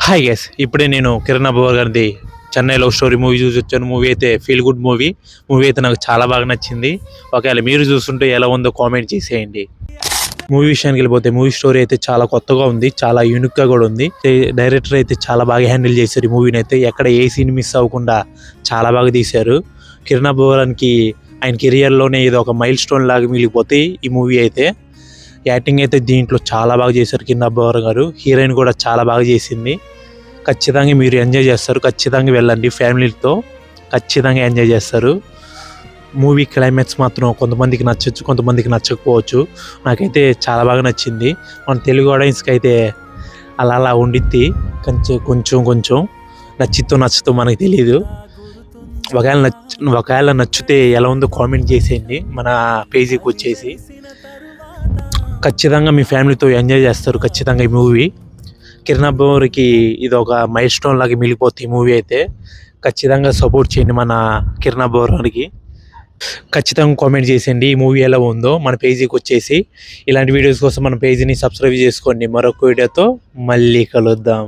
Hi guys, ఇప్పుడే నేను కిరణ్ అబ్బవర్ గారిది చెన్నై లవ్ స్టోరీ మూవీ చూసి వచ్చాను. మూవీ అయితే ఫీల్ గుడ్ మూవీ. మూవీ అయితే నాకు చాలా బాగా నచ్చింది. ఒకవేళ మీరు చూస్తుంటే ఎలా ఉందో కామెంట్ చేసేయండి. మూవీ విషయానికి వెళ్ళిపోతే మూవీ స్టోరీ అయితే చాలా కొత్తగా ఉంది, చాలా యూనిక్గా కూడా ఉంది. డైరెక్టర్ అయితే చాలా బాగా హ్యాండిల్ చేశారు ఈ మూవీని. అయితే ఎక్కడ ఏ సీన్ మిస్ అవ్వకుండా చాలా బాగా తీశారు. కిరణ్ అబ్బవరానికి ఆయన కెరియర్లోనే ఇది ఒక మైల్ స్టోన్ లాగా మిగిలిపోతే ఈ మూవీ అయితే. యాక్టింగ్ అయితే దీంట్లో చాలా బాగా చేశారు కిరణ్ అబ్బవర్ గారు. హీరోయిన్ కూడా చాలా బాగా చేసింది. ఖచ్చితంగా మీరు ఎంజాయ్ చేస్తారు. ఖచ్చితంగా వెళ్ళండి, ఫ్యామిలీతో ఖచ్చితంగా ఎంజాయ్ చేస్తారు. మూవీ క్లైమాక్స్ మాత్రం కొంతమందికి నచ్చచ్చు, కొంతమందికి నచ్చకపోవచ్చు. నాకైతే చాలా బాగా నచ్చింది. మన తెలుగు ఆడియన్స్కి అయితే అలా అలా ఉండిద్ది, కొంచెం నచ్చుతో మనకి తెలియదు. ఒకవేళ నచ్చితే ఎలా ఉందో కామెంట్ చేసేయండి మన పేజీకి వచ్చేసి. ఖచ్చితంగా మీ ఫ్యామిలీతో ఎంజాయ్ చేస్తారు ఖచ్చితంగా ఈ మూవీ. కిరణ్ అబ్బవరికి ఇది ఒక మైల్ స్టోన్ లాగా మిగిలిపోతుంది ఈ మూవీ అయితే. ఖచ్చితంగా సపోర్ట్ చేయండి మన కిరణ్ అబ్బవరానికి. ఖచ్చితంగా కామెంట్ చేసేయండి ఈ మూవీ ఎలా ఉందో మన పేజీకి వచ్చేసి. ఇలాంటి వీడియోస్ కోసం మన పేజీని సబ్స్క్రైబ్ చేసుకోండి. మరొక వీడియోతో మళ్ళీ కలుద్దాం.